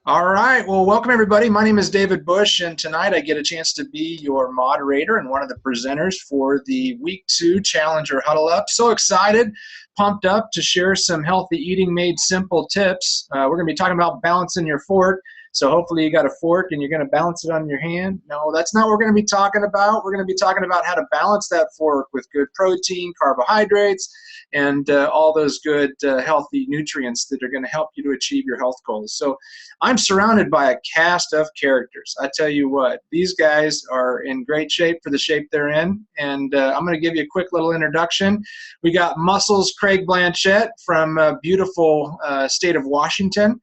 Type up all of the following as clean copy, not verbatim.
All right. Well, welcome everybody. My name is David Bush, and tonight I get a chance to be your moderator and one of the presenters for the Week 2 Challenger Huddle Up. So excited, pumped up to share some healthy eating made simple tips. We're going to be talking about balancing your fork. So hopefully you got a fork and you're going to balance it on your hand. No, that's not what we're going to be talking about. We're going to be talking about how to balance that fork with good protein, carbohydrates, and all those good healthy nutrients that are going to help you to achieve your health goals. So I'm surrounded by a cast of characters. I tell you what, these guys are in great shape for the shape they're in, and I'm going to give you a quick little introduction. We got Muscles Craig Blanchette from beautiful state of Washington.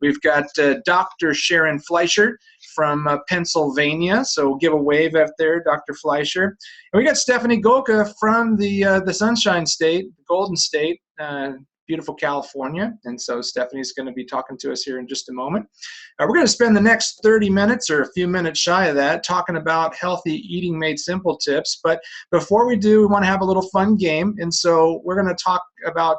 We've got Dr. Sharon Fleischer from Pennsylvania, so give a wave up there, Dr. Fleischer. And we got Stephanie Golka from the Sunshine State, the Golden State, beautiful California. And so Stephanie's going to be talking to us here in just a moment. We're going to spend the next 30 minutes or a few minutes shy of that talking about healthy eating made simple tips. But before we do, we want to have a little fun game. And so we're going to talk about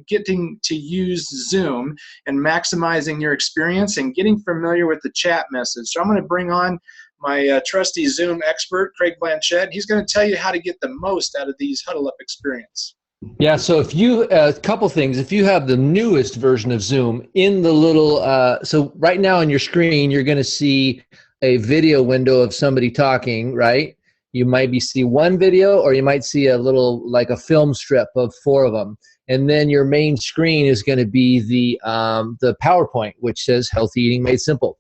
getting to use Zoom and maximizing your experience and getting familiar with the chat message. So I'm going to bring on my trusty Zoom expert, Craig Blanchette. He's going to tell you how to get the most out of these Huddle Up experience. Yeah, so if you, a couple things, if you have the newest version of Zoom in the little, so right now on your screen, you're going to see a video window of somebody talking, right? You might see one video, or you might see a little, like a film strip of 4 of them. And then your main screen is going to be the PowerPoint, which says Healthy Eating Made Simple.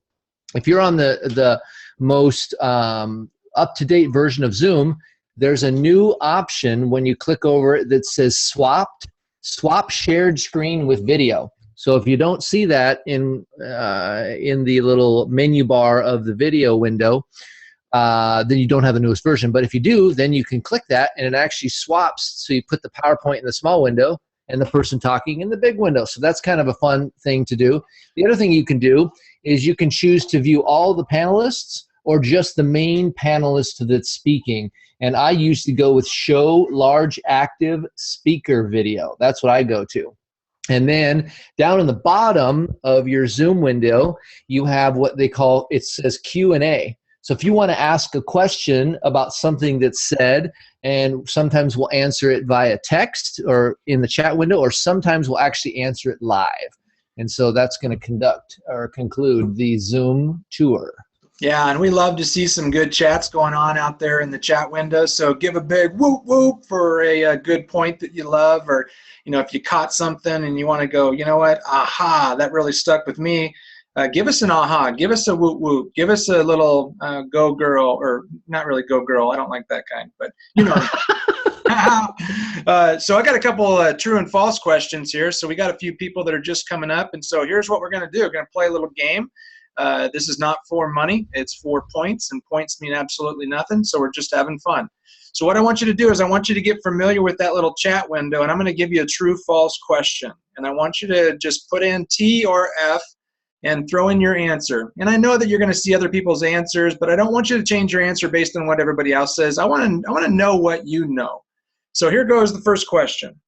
If you're on the most up-to-date version of Zoom, there's a new option when you click over it that says swap shared screen with video. So if you don't see that in the little menu bar of the video window, then you don't have the newest version. But if you do, then you can click that and it actually swaps. So you put the PowerPoint in the small window and the person talking in the big window. So that's kind of a fun thing to do. The other thing you can do is you can choose to view all the panelists or just the main panelist that's speaking. And I used to go with show large active speaker video. That's what I go to. And then down in the bottom of your Zoom window, you have what they call, it says Q&A. So if you want to ask a question about something that's said, and sometimes we'll answer it via text or in the chat window, or sometimes we'll actually answer it live. And so that's going to conclude the Zoom tour. Yeah, and we love to see some good chats going on out there in the chat window. So give a big whoop whoop for a good point that you love, or if you caught something and you want to go, you know what, aha, that really stuck with me. Give us an aha, give us a whoop whoop, give us a little go girl, or not really go girl. I don't like that kind, but so I got a couple true and false questions here. So we got a few people that are just coming up, and so here's what we're going to do. We're going to play a little game. This is not for money, it's for points, and points mean absolutely nothing, so we're just having fun. So what I want you to do is I want you to get familiar with that little chat window, and I'm going to give you a true-false question. And I want you to just put in T or F and throw in your answer. And I know that you're going to see other people's answers, but I don't want you to change your answer based on what everybody else says. I want to know what you know. So here goes the first question.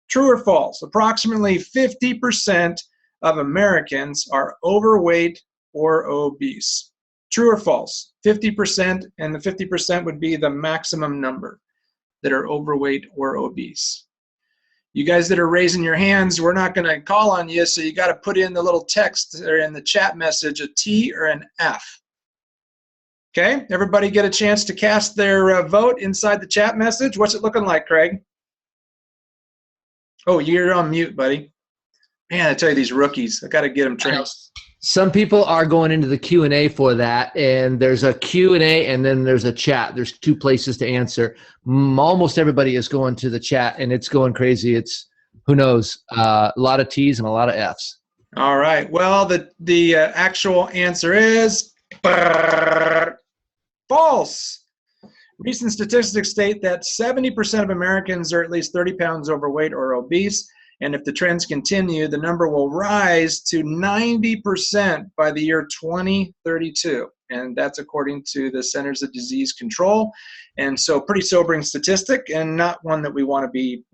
True or false? Approximately 50% of Americans are overweight or obese. True or false? 50%, and the 50% would be the maximum number that are overweight or obese. You guys that are raising your hands, we're not going to call on you, so you got to put in the little text or in the chat message a T or an F. Okay, everybody get a chance to cast their vote inside the chat message. What's it looking like, Craig? Oh, you're on mute, buddy. Man, I tell you, these rookies, I got to get them trained. Some people are going into the Q&A for that, and there's a Q&A and then there's a chat. There's 2 places to answer. Almost everybody is going to the chat, and it's going crazy. It's, who knows, a lot of T's and a lot of F's. All right. Well, the actual answer is false. Recent statistics state that 70% of Americans are at least 30 pounds overweight or obese. And if the trends continue, the number will rise to 90% by the year 2032. And that's according to the Centers of Disease Control. And so pretty sobering statistic, and not one that we want to be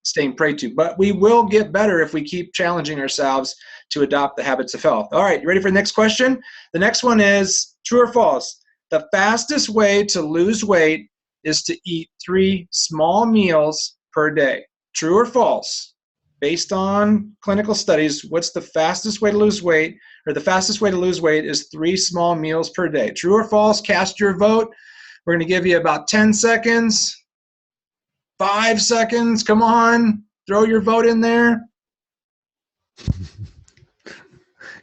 staying prey to. But we will get better if we keep challenging ourselves to adopt the habits of health. All right, you ready for the next question? The next one is true or false? The fastest way to lose weight is to eat 3 small meals per day. True or false? Based on clinical studies, what's the fastest way to lose weight? Or the fastest way to lose weight is 3 small meals per day. True or false? Cast your vote. We're going to give you about 10 seconds. 5 seconds. Come on. Throw your vote in there.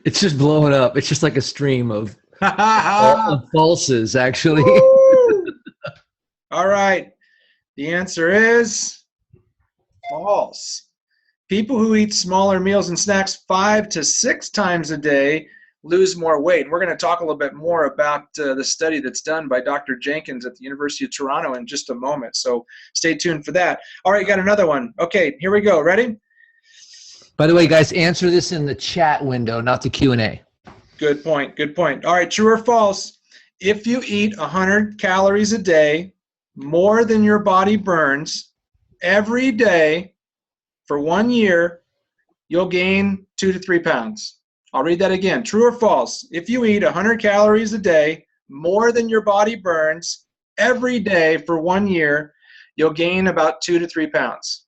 It's just blowing up. It's just like a stream of falses, actually. All right. The answer is false. People who eat smaller meals and snacks 5 to 6 times a day lose more weight. And we're going to talk a little bit more about the study that's done by Dr. Jenkins at the University of Toronto in just a moment. So stay tuned for that. All right, got another one. Okay, here we go. Ready? By the way, guys, answer this in the chat window, not the Q&A. Good point. Good point. All right, true or false? If you eat 100 calories a day, more than your body burns, every day for 1 year, you'll gain 2 to 3 pounds. I'll read that again. True or false? If you eat 100 calories a day, more than your body burns, every day for 1 year, you'll gain about 2 to 3 pounds.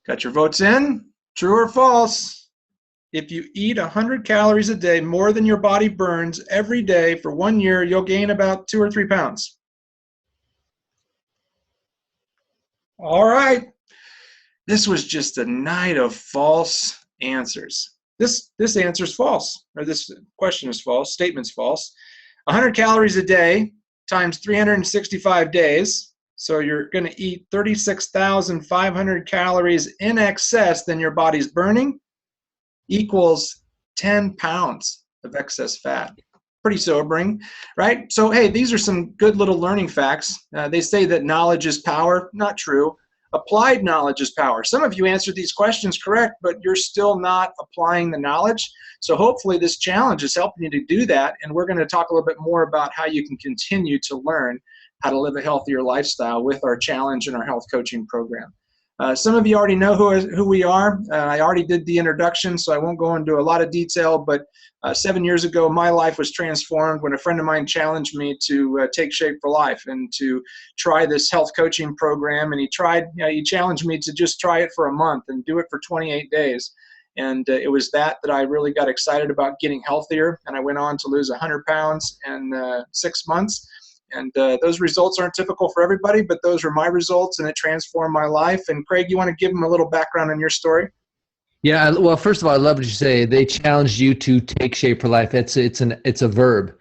Got your votes in? True or false? If you eat 100 calories a day, more than your body burns every day for 1 year, you'll gain about 2 or 3 pounds. All right. This was just a night of false answers. This answer is false, or this question is false, statement's false. 100 calories a day times 365 days, so you're going to eat 36,500 calories in excess than your body's burning, equals 10 pounds of excess fat. Pretty sobering, right? So, hey, these are some good little learning facts. They say that knowledge is power. Not true. Applied knowledge is power. Some of you answered these questions correct, but you're still not applying the knowledge. So hopefully this challenge is helping you to do that, and we're going to talk a little bit more about how you can continue to learn how to live a healthier lifestyle with our challenge and our health coaching program. Some of you already know who we are. I already did the introduction, so I won't go into a lot of detail, but 7 years ago, my life was transformed when a friend of mine challenged me to take Shape for Life and to try this health coaching program. And he challenged me to just try it for a month and do it for 28 days. And it was that I really got excited about getting healthier. And I went on to lose 100 pounds in 6 months. And those results aren't typical for everybody, but those were my results, and it transformed my life. And Craig, you want to give them a little background on your story? Yeah, well, first of all, I love what you say. They challenged you to take shape for life. It's a verb.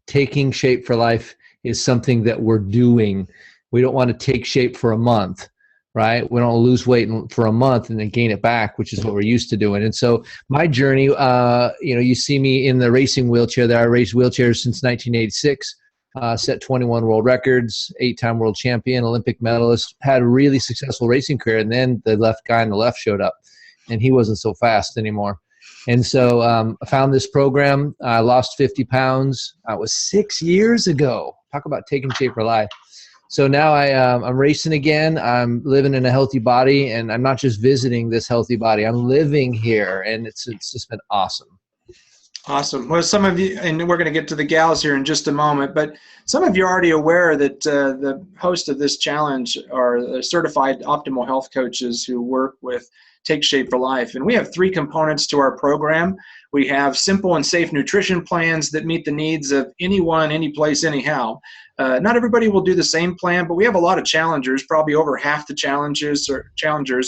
Taking shape for life is something that we're doing. We don't want to take shape for a month, right? We don't lose weight for a month and then gain it back, which is what we're used to doing. And so my journey, you see me in the racing wheelchair there. I raced wheelchairs since 1986. Set 21 world records, 8-time world champion, Olympic medalist, had a really successful racing career. And then the left guy on the left showed up, and he wasn't so fast anymore. And so I found this program. I lost 50 pounds. It was 6 years ago. Talk about taking shape for life. So now I'm racing again. I'm living in a healthy body, and I'm not just visiting this healthy body. I'm living here, and it's just been awesome. Awesome. Well, some of you, and we're going to get to the gals here in just a moment, but some of you are already aware that the host of this challenge are certified optimal health coaches who work with Take Shape for Life. And we have 3 components to our program. We have simple and safe nutrition plans that meet the needs of anyone, any place, anyhow. Not everybody will do the same plan, but we have a lot of challengers. Probably over half the challengers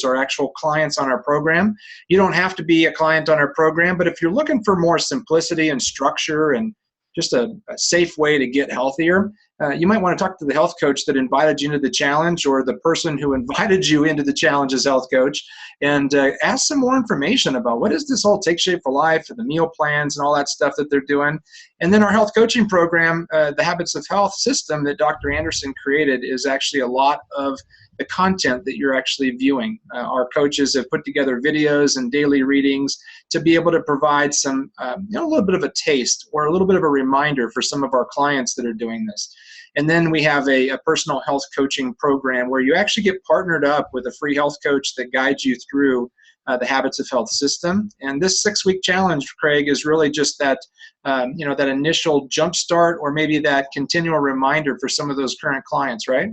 are actual clients on our program. You don't have to be a client on our program, but if you're looking for more simplicity and structure and just a safe way to get healthier, you might want to talk to the health coach that invited you into the challenge, or the person who invited you into the challenge as health coach, and ask some more information about what is this whole Take Shape for Life and the meal plans and all that stuff that they're doing. And then our health coaching program, the Habits of Health system that Dr. Anderson created, is actually a lot of the content that you're actually viewing. Our coaches have put together videos and daily readings to be able to provide some, a little bit of a taste or a little bit of a reminder for some of our clients that are doing this. And then we have a personal health coaching program where you actually get partnered up with a free health coach that guides you through the Habits of Health system. And this 6-week challenge, Craig, is really just that, that initial jump start, or maybe that continual reminder for some of those current clients, right?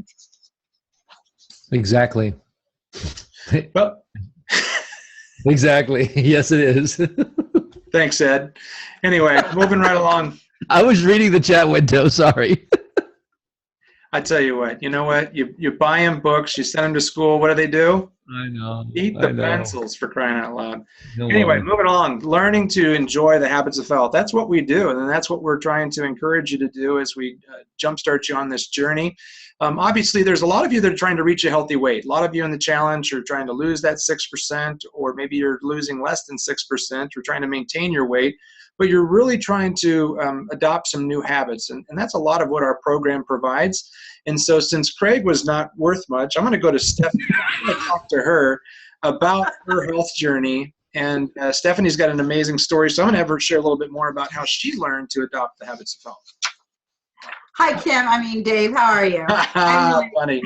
Exactly. Well, exactly. Yes, it is. thanks, Ed. Anyway, moving right along. I was reading the chat window. Sorry. I tell you what, you buy them books, you send them to school. What do? I know. Eat the pencils, for crying out loud. No. Anyway, moving along, learning to enjoy the habits of health. That's what we do, and that's what we're trying to encourage you to do as we jumpstart you on this journey. Obviously, there's a lot of you that are trying to reach a healthy weight. A lot of you in the challenge are trying to lose that 6%, or maybe you're losing less than 6%, or trying to maintain your weight, but you're really trying to adopt some new habits, and that's a lot of what our program provides. And so since Craig was not worth much, I'm going to go to Stephanie. I'm going to talk to her about her health journey. And Stephanie's got an amazing story, so I'm going to have her share a little bit more about how she learned to adopt the habits of health. Hi, Dave. How are you? Funny.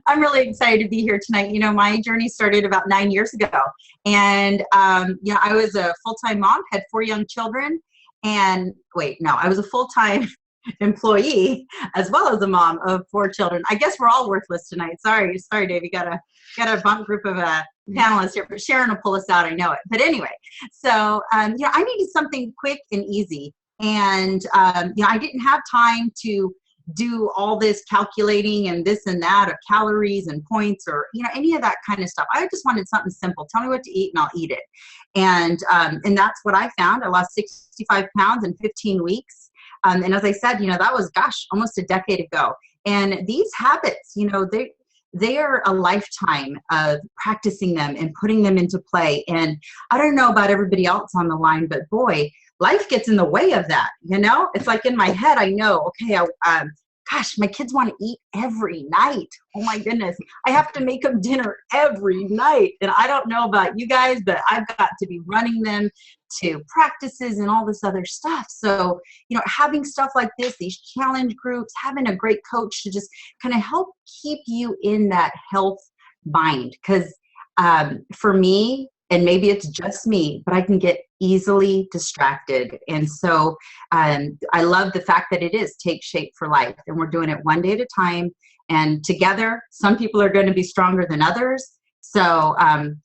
I'm really excited to be here tonight. My journey started about 9 years ago. And, I was a full-time mom, had 4 young children. And I was a full-time employee as well as a mom of 4 children. I guess we're all worthless tonight. Sorry, Dave. You got a bump group of panelists here, but Sharon will pull us out. I know it. But anyway, so I needed something quick and easy, and I didn't have time to do all this calculating and this and that of calories and points or any of that kind of stuff. I just wanted something simple. Tell me what to eat and I'll eat it. And that's what I found. I lost 65 pounds in 15 weeks. And as I said, that was, almost a decade ago. And these habits, they are a lifetime of practicing them and putting them into play. And I don't know about everybody else on the line, but boy, life gets in the way of that. It's like in my head, I know, okay, my kids want to eat every night. Oh my goodness. I have to make them dinner every night. And I don't know about you guys, but I've got to be running them to practices and all this other stuff. So, having stuff like this, these challenge groups, having a great coach to just kind of help keep you in that health bind. Because for me, and maybe it's just me, but I can get easily distracted. And so I love the fact that it is Take Shape for Life. And we're doing it one day at a time. And together, some people are going to be stronger than others. So I'm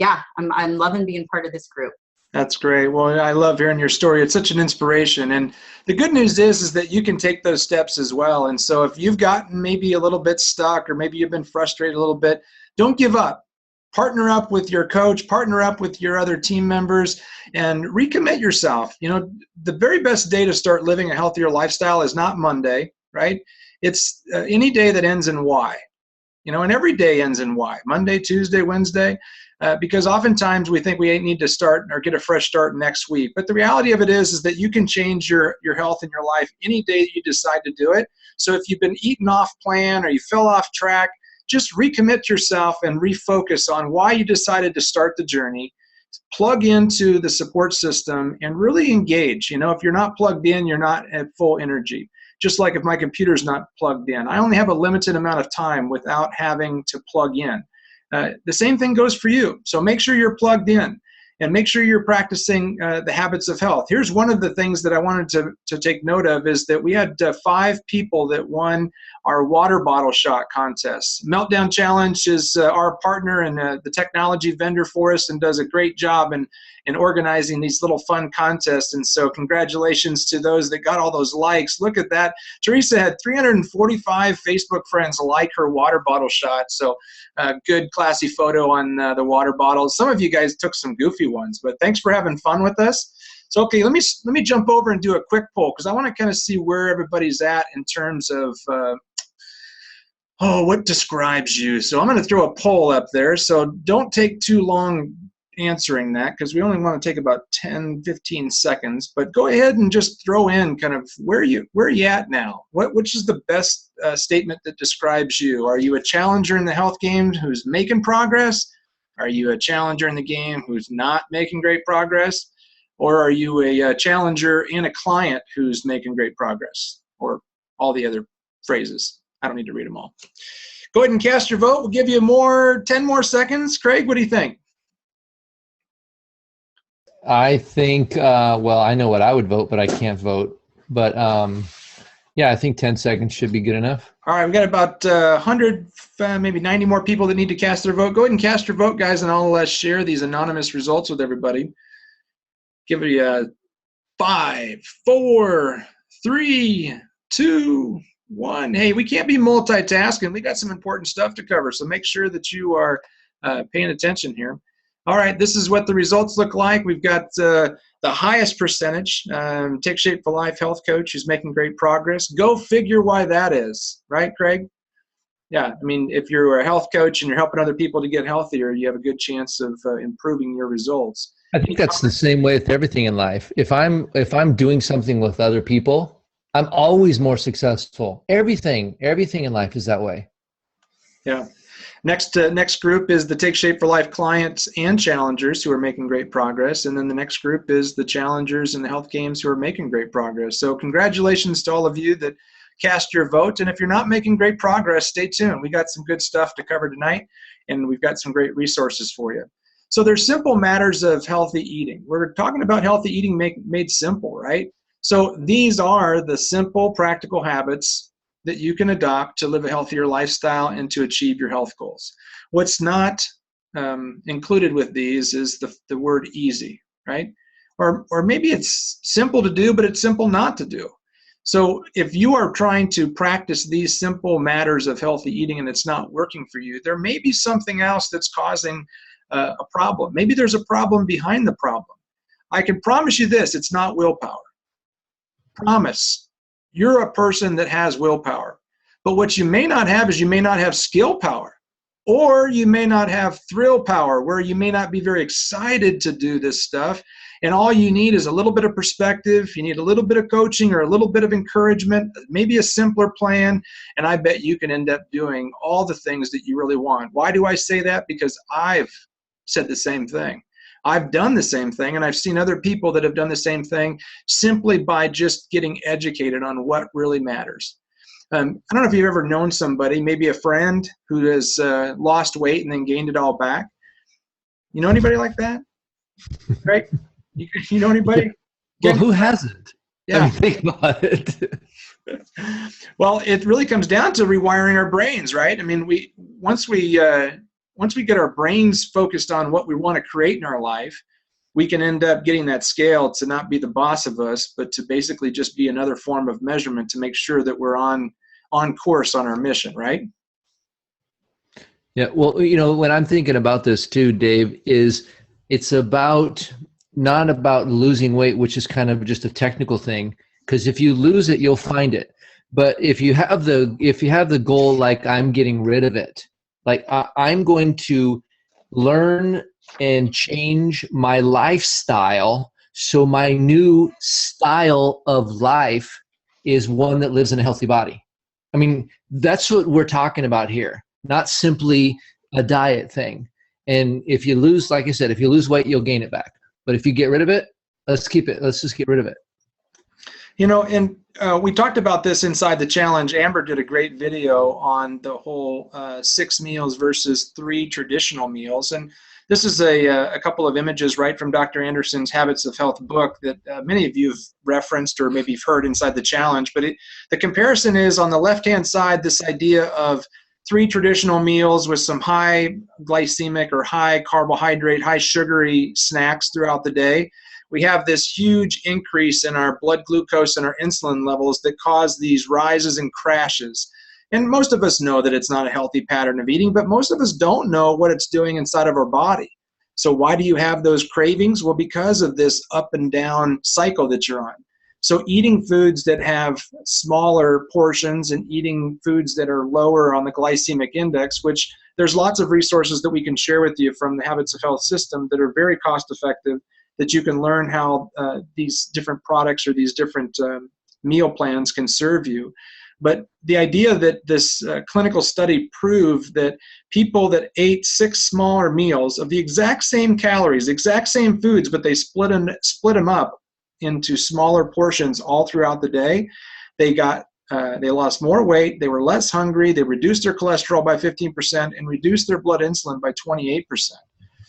loving being part of this group. That's great. Well, I love hearing your story. It's such an inspiration. And the good news is that you can take those steps as well. And so if you've gotten maybe a little bit stuck, or maybe you've been frustrated a little bit, don't give up. Partner up with your coach, partner up with your other team members, and recommit yourself. The very best day to start living a healthier lifestyle is not Monday, right? It's any day that ends in Y. And every day ends in Y. Monday, Tuesday, Wednesday. Because oftentimes we think we need to start or get a fresh start next week. But the reality of it is that you can change your health in your life any day you decide to do it. So if you've been eating off plan or you fell off track, just recommit yourself and refocus on why you decided to start the journey. Plug into the support system and really engage. If you're not plugged in, you're not at full energy. Just like if my computer's not plugged in, I only have a limited amount of time without having to plug in. The same thing goes for you. So make sure you're plugged in and make sure you're practicing the habits of health. Here's one of the things that I wanted to take note of is that we had 5 people that won our water bottle shot contest. Meltdown Challenge is our partner and the technology vendor for us, and does a great job in organizing these little fun contests. And so congratulations to those that got all those likes. Look at that. Teresa had 345 Facebook friends like her water bottle shot. So good classy photo on the water bottles. Some of you guys took some goofy ones, but thanks for having fun with us. So, okay, let me jump over and do a quick poll, because I want to kind of see where everybody's at in terms of what describes you. So I'm going to throw a poll up there. So don't take too long answering that, because we only want to take about 10-15 seconds. But go ahead and just throw in kind of where are you at now? Which is the best statement that describes you? Are you a challenger in the health game who's making progress? Are you a challenger in the game who's not making great progress? Or are you a challenger and a client who's making great progress? Or all the other phrases. I don't need to read them all. Go ahead and cast your vote. We'll give you 10 more seconds. Craig, what do you think? I think, well, I know what I would vote, but I can't vote. But yeah, I think 10 seconds should be good enough. All right, we've got about 100, maybe 90 more people that need to cast their vote. Go ahead and cast your vote, guys, and I'll share these anonymous results with everybody. Give it a 5, 4, 3, 2, 1. Hey, we can't be multitasking. We got some important stuff to cover, so make sure that you are paying attention here. All right, this is what the results look like. We've got the highest percentage, Take Shape for Life health coach who's making great progress. Go figure why that is, right, Craig? Yeah, I mean, if you're a health coach and you're helping other people to get healthier, you have a good chance of improving your results. I think that's the same way with everything in life. If I'm doing something with other people, I'm always more successful. Everything in life is that way. Yeah. Next group is the Take Shape for Life clients and challengers who are making great progress. And then the next group is the challengers and the health games who are making great progress. So congratulations to all of you that cast your vote. And if you're not making great progress, stay tuned. We got some good stuff to cover tonight, and we've got some great resources for you. So there's simple matters of healthy eating. We're talking about healthy eating made simple, right? So these are the simple, practical habits that you can adopt to live a healthier lifestyle and to achieve your health goals. What's not included with these is the word easy, right? Or maybe it's simple to do, but it's simple not to do. So if you are trying to practice these simple matters of healthy eating and it's not working for you, there may be something else that's causing a problem. Maybe there's a problem behind the problem. I can promise you this, it's not willpower. Promise. You're a person that has willpower. But what you may not have is you may not have skill power, or you may not have thrill power, where you may not be very excited to do this stuff. And all you need is a little bit of perspective. You need a little bit of coaching or a little bit of encouragement, maybe a simpler plan. And I bet you can end up doing all the things that you really want. Why do I say that? Because I've said the same thing. I've done the same thing, and I've seen other people that have done the same thing simply by just getting educated on what really matters. I don't know if you've ever known somebody, maybe a friend who has lost weight and then gained it all back. You know anybody like that? Right? You know anybody? Well, who hasn't? Yeah. I mean, think about it. Well, it really comes down to rewiring our brains, right? I mean, once we get our brains focused on what we want to create in our life, we can end up getting that scale to not be the boss of us, but to basically just be another form of measurement to make sure that we're on course on our mission, right? Yeah, well, when I'm thinking about this too, Dave, it's not about losing weight, which is kind of just a technical thing, because if you lose it, you'll find it. But if you have the goal, like I'm getting rid of it, like I'm going to learn and change my lifestyle so my new style of life is one that lives in a healthy body. I mean, that's what we're talking about here, not simply a diet thing. And if you lose, like I said, if you lose weight, you'll gain it back. But if you get rid of it, let's keep it. Let's just get rid of it. And we talked about this inside the challenge. Amber did a great video on the whole 6 meals versus 3 traditional meals. And this is a couple of images right from Dr. Anderson's Habits of Health book that many of you have referenced or maybe you've heard inside the challenge. But the comparison is on the left-hand side, this idea of 3 traditional meals with some high glycemic or high carbohydrate, high sugary snacks throughout the day. We have this huge increase in our blood glucose and our insulin levels that cause these rises and crashes. And most of us know that it's not a healthy pattern of eating, but most of us don't know what it's doing inside of our body. So why do you have those cravings? Well, because of this up and down cycle that you're on. So eating foods that have smaller portions and eating foods that are lower on the glycemic index, which there's lots of resources that we can share with you from the Habits of Health system that are very cost effective, that you can learn how these different products or these different meal plans can serve you. But the idea that this clinical study proved that people that ate 6 smaller meals of the exact same calories, exact same foods, but they split them up into smaller portions all throughout the day, they got They lost more weight. They were less hungry. They reduced their cholesterol by 15% and reduced their blood insulin by 28%.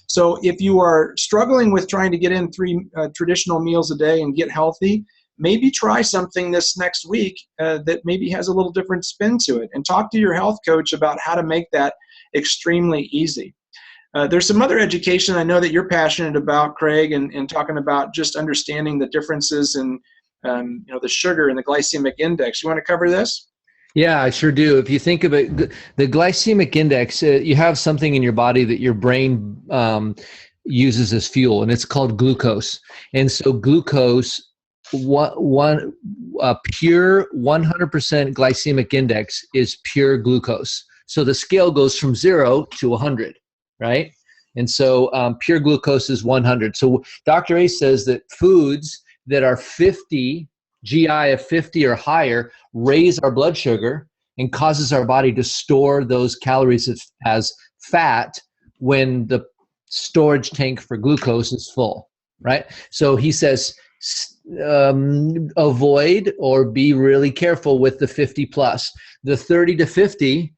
So if you are struggling with trying to get in 3 traditional meals a day and get healthy, maybe try something this next week that maybe has a little different spin to it, and talk to your health coach about how to make that extremely easy. There's some other education I know that you're passionate about, Craig, and talking about just understanding the differences in the sugar and the glycemic index. You want to cover this? Yeah, I sure do. If you think of it, the glycemic index, you have something in your body that your brain uses as fuel, and it's called glucose. And so glucose, pure 100% glycemic index is pure glucose. So the scale goes from 0 to 100, right? And so pure glucose is 100. So Dr. A says that foods that are 50, GI of 50 or higher, raise our blood sugar and causes our body to store those calories as fat when the storage tank for glucose is full, right? So he says avoid or be really careful with the 50 plus. The 30 to 50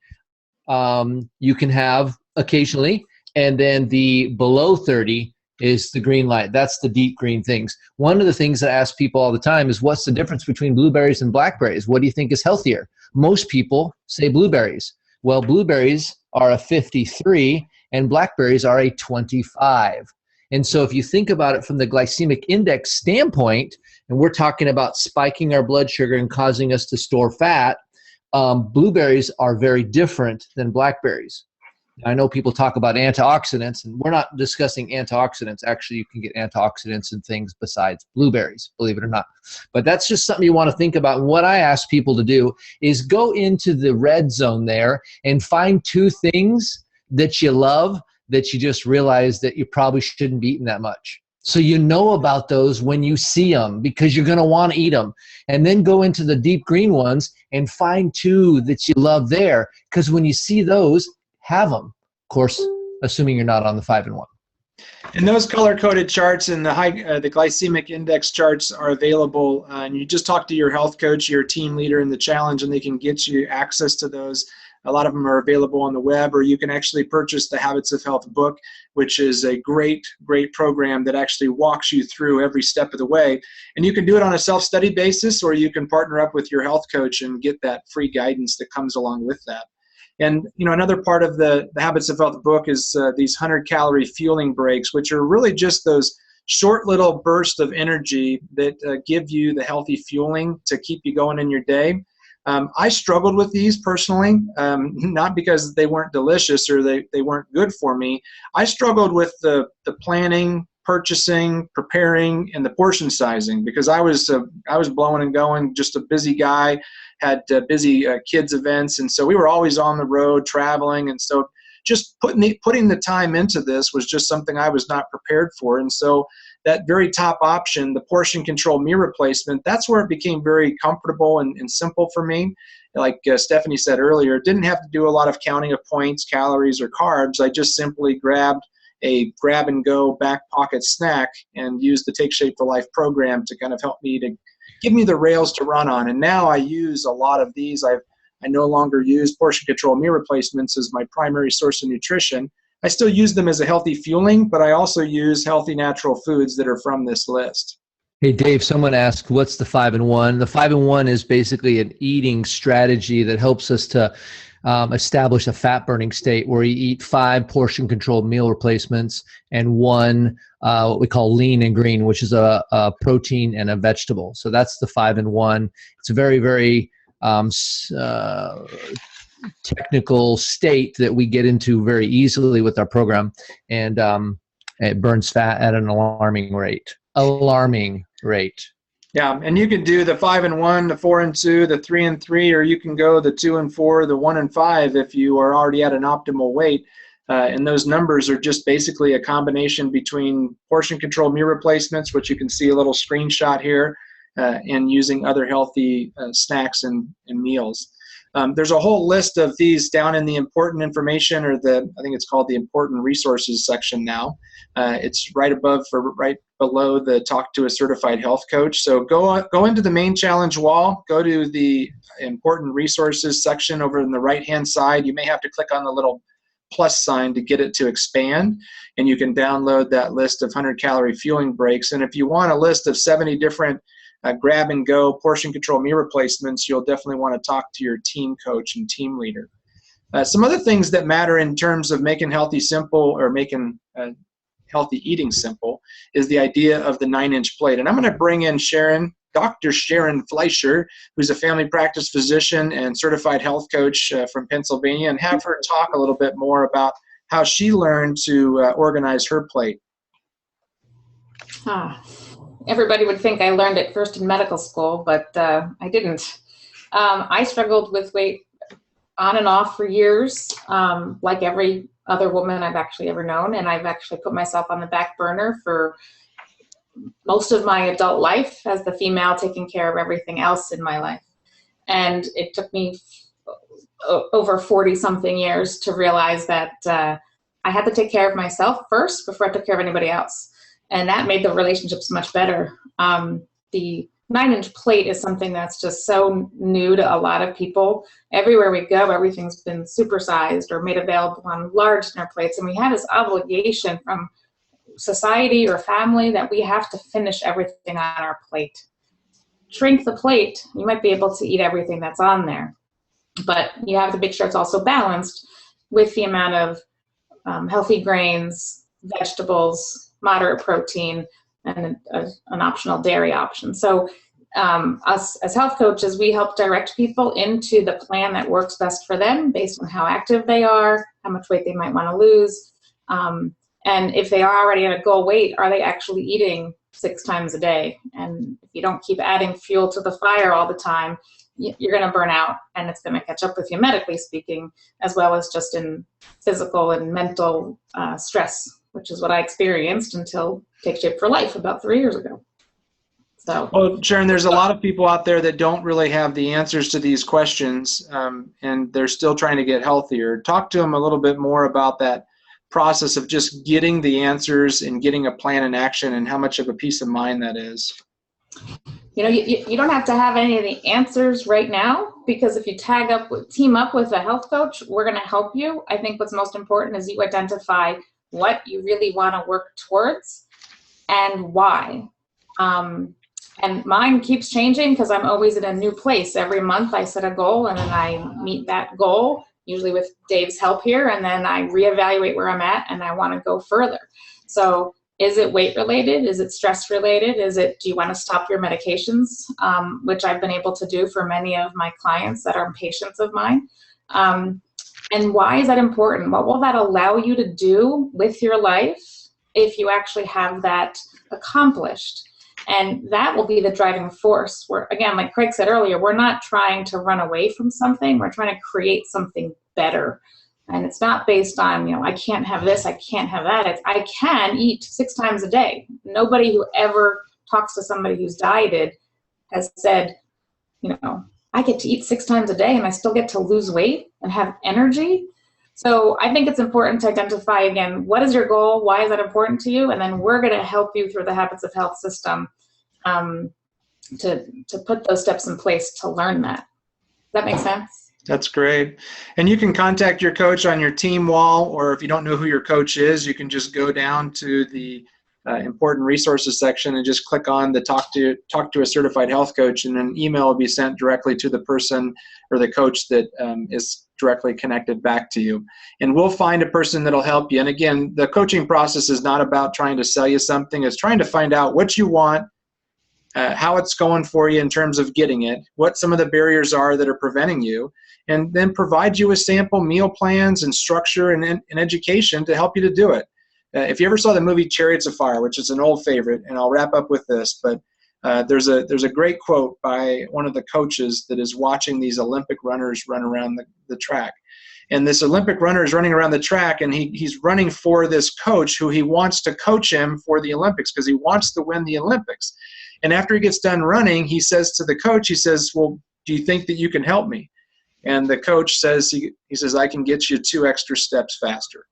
you can have occasionally, and then the below 30 is the green light. That's the deep green things. One of the things that I ask people all the time is, what's the difference between blueberries and blackberries? What do you think is healthier? Most people say blueberries. Well, blueberries are a 53 and blackberries are a 25. And so if you think about it from the glycemic index standpoint, and we're talking about spiking our blood sugar and causing us to store fat, blueberries are very different than blackberries. I know people talk about antioxidants, and we're not discussing antioxidants. Actually, you can get antioxidants in things besides blueberries, believe it or not. But that's just something you want to think about. And what I ask people to do is go into the red zone there and find 2 things that you love that you just realize that you probably shouldn't be eating that much. So you know about those when you see them, because you're going to want to eat them. And then go into the deep green ones and find 2 that you love there, because when you see those, have them. Of course, assuming you're not on the 5 and 1. And those color-coded charts and the glycemic index charts are available. And you just talk to your health coach, your team leader in the challenge, and they can get you access to those. A lot of them are available on the web, or you can actually purchase the Habits of Health book, which is a great, great program that actually walks you through every step of the way. And you can do it on a self-study basis, or you can partner up with your health coach and get that free guidance that comes along with that. And another part of the Habits of Health book is these 100-calorie fueling breaks, which are really just those short little bursts of energy that give you the healthy fueling to keep you going in your day. I struggled with these personally, not because they weren't delicious or they weren't good for me. I struggled with the planning, purchasing, preparing, and the portion sizing, because I was blowing and going, just a busy guy, had busy kids events, and so we were always on the road traveling, and so just putting the time into this was just something I was not prepared for. And so that very top option, the portion control meal replacement, that's where it became very comfortable and simple for me. Like Stephanie said earlier, didn't have to do a lot of counting of points, calories, or carbs. I just simply grabbed a grab-and-go back pocket snack and used the Take Shape for Life program to kind of help me to give me the rails to run on. And now I use a lot of these. I no longer use portion control meal replacements as my primary source of nutrition. I still use them as a healthy fueling, but I also use healthy natural foods that are from this list. Hey, Dave, someone asked, what's the 5 and 1? The 5 and 1 is basically an eating strategy that helps us to establish a fat burning state, where you eat 5 portion controlled meal replacements and 1 what we call lean and green, which is a protein and a vegetable. So that's the 5 and 1. It's a very, very technical state that we get into very easily with our program, and it burns fat at an alarming rate. Yeah, and you can do the 5 and 1, the 4 and 2, the 3 and 3, or you can go the 2 and 4, the 1 and 5 if you are already at an optimal weight. And those numbers are just basically a combination between portion control meal replacements, which you can see a little screenshot here, and using other healthy snacks and meals. There's a whole list of these down in the important information, or I think it's called the important resources section now. It's right below the talk to a certified health coach. So go into the main challenge wall, go to the important resources section over in the right-hand side. You may have to click on the little plus sign to get it to expand, and you can download that list of 100-calorie fueling breaks. And if you want a list of 70 different grab and go portion control meal replacements, you'll definitely want to talk to your team coach and team leader. Some other things that matter in terms of making healthy simple, or making healthy eating simple, is the idea of the 9-inch plate. And I'm going to bring in Dr. Sharon Fleischer, who's a family practice physician and certified health coach from Pennsylvania, and have her talk a little bit more about how she learned to organize her plate. Everybody would think I learned it first in medical school, but I didn't. I struggled with weight on and off for years, like every other woman I've actually ever known, and I've actually put myself on the back burner for most of my adult life as the female taking care of everything else in my life. And it took me over 40-something years to realize that I had to take care of myself first before I took care of anybody else. And that made the relationships much better. The 9-inch plate is something that's just so new to a lot of people. Everywhere we go, everything's been supersized or made available on large dinner plates. And we have this obligation from society or family that we have to finish everything on our plate. Shrink the plate, you might be able to eat everything that's on there, but you have to make sure it's also balanced with the amount of healthy grains, vegetables, moderate protein, and an optional dairy option. So us as health coaches, we help direct people into the plan that works best for them based on how active they are, how much weight they might want to lose, and if they are already at a goal weight, are they actually eating 6 times a day? And if you don't keep adding fuel to the fire all the time, you're going to burn out, and it's going to catch up with you medically speaking, as well as just in physical and mental stress, which is what I experienced until Take Shape for Life about 3 years ago. So, well, Sharon, there's a lot of people out there that don't really have the answers to these questions, and they're still trying to get healthier. Talk to them a little bit more about that process of just getting the answers and getting a plan in action, and how much of a peace of mind that is. You know, you don't have to have any of the answers right now, because if you team up with a health coach, we're going to help you. I think what's most important is you identify what you really want to work towards and why. And mine keeps changing because I'm always in a new place. Every month I set a goal, and then I meet that goal, usually with Dave's help here, and then I reevaluate where I'm at, and I want to go further. So is it weight related? Is it stress related? Do you want to stop your medications? Which I've been able to do for many of my clients that are patients of mine. And why is that important? What will that allow you to do with your life if you actually have that accomplished? And that will be the driving force. Again, like Craig said earlier, we're not trying to run away from something. We're trying to create something better. And it's not based on, I can't have this, I can't have that. It's, I can eat 6 times a day. Nobody who ever talks to somebody who's dieted has said, I get to eat 6 times a day and I still get to lose weight and have energy. So I think it's important to identify, again, what is your goal? Why is that important to you? And then we're going to help you through the Habits of Health system to put those steps in place to learn that. Does that make sense? That's great. And you can contact your coach on your team wall, or if you don't know who your coach is, you can just go down to the important resources section and just click on the talk to a certified health coach, and an email will be sent directly to the person or the coach that is directly connected back to you. And we'll find a person that'll help you. And again, the coaching process is not about trying to sell you something. It's trying to find out what you want, how it's going for you in terms of getting it, what some of the barriers are that are preventing you, and then provide you with sample meal plans and structure and education to help you to do it. If you ever saw the movie Chariots of Fire, which is an old favorite, and I'll wrap up with this, but there's a great quote by one of the coaches that is watching these Olympic runners run around the track. And this Olympic runner is running around the track, and he's running for this coach who he wants to coach him for the Olympics because he wants to win the Olympics. And after he gets done running, he says to the coach, he says, well, do you think that you can help me? And the coach says, he says, I can get you 2 extra steps faster.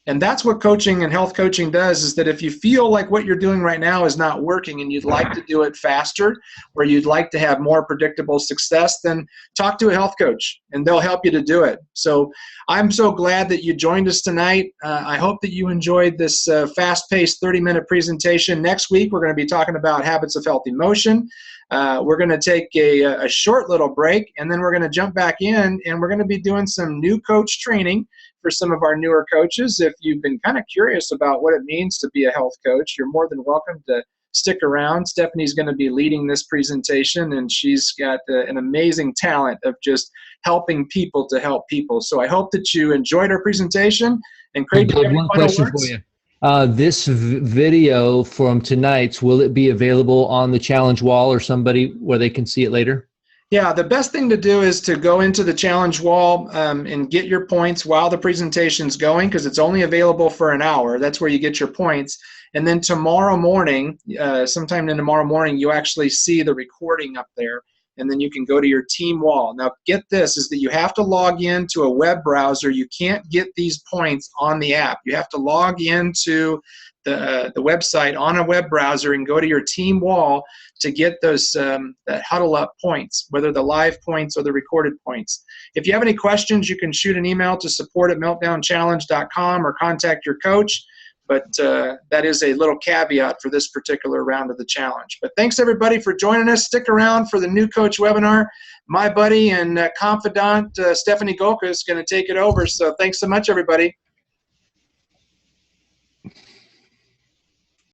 And that's what coaching and health coaching does, is that if you feel like what you're doing right now is not working and you'd like to do it faster, or you'd like to have more predictable success, then talk to a health coach and they'll help you to do it. So I'm so glad that you joined us tonight. I hope that you enjoyed this fast-paced 30-minute presentation. Next week, we're going to be talking about habits of healthy motion. We're going to take a short little break, and then we're going to jump back in, and we're going to be doing some new coach training for some of our newer coaches. If you've been kind of curious about what it means to be a health coach, you're more than welcome to stick around. Stephanie's going to be leading this presentation, and she's got an amazing talent of just helping people to help people. So I hope that you enjoyed our presentation. And Craig, do you have any final question words? for you. This video from tonight's, will it be available on the challenge wall or somebody where they can see it later? Yeah, the best thing to do is to go into the challenge wall and get your points while the presentation's going, because it's only available for an hour. That's where you get your points. And then tomorrow morning, sometime in tomorrow morning, you actually see the recording up there, and then you can go to your team wall. Now, get this, is that you have to log into a web browser. You can't get these points on the app. You have to log into the website on a web browser and go to your team wall to get those that Huddle Up points, whether the live points or the recorded points. If you have any questions, you can shoot an email to support@meltdownchallenge.com or contact your coach. But that is a little caveat for this particular round of the challenge. But thanks, everybody, for joining us. Stick around for the new coach webinar. My buddy and confidant, Stephanie Golka, is going to take it over. So thanks so much, everybody.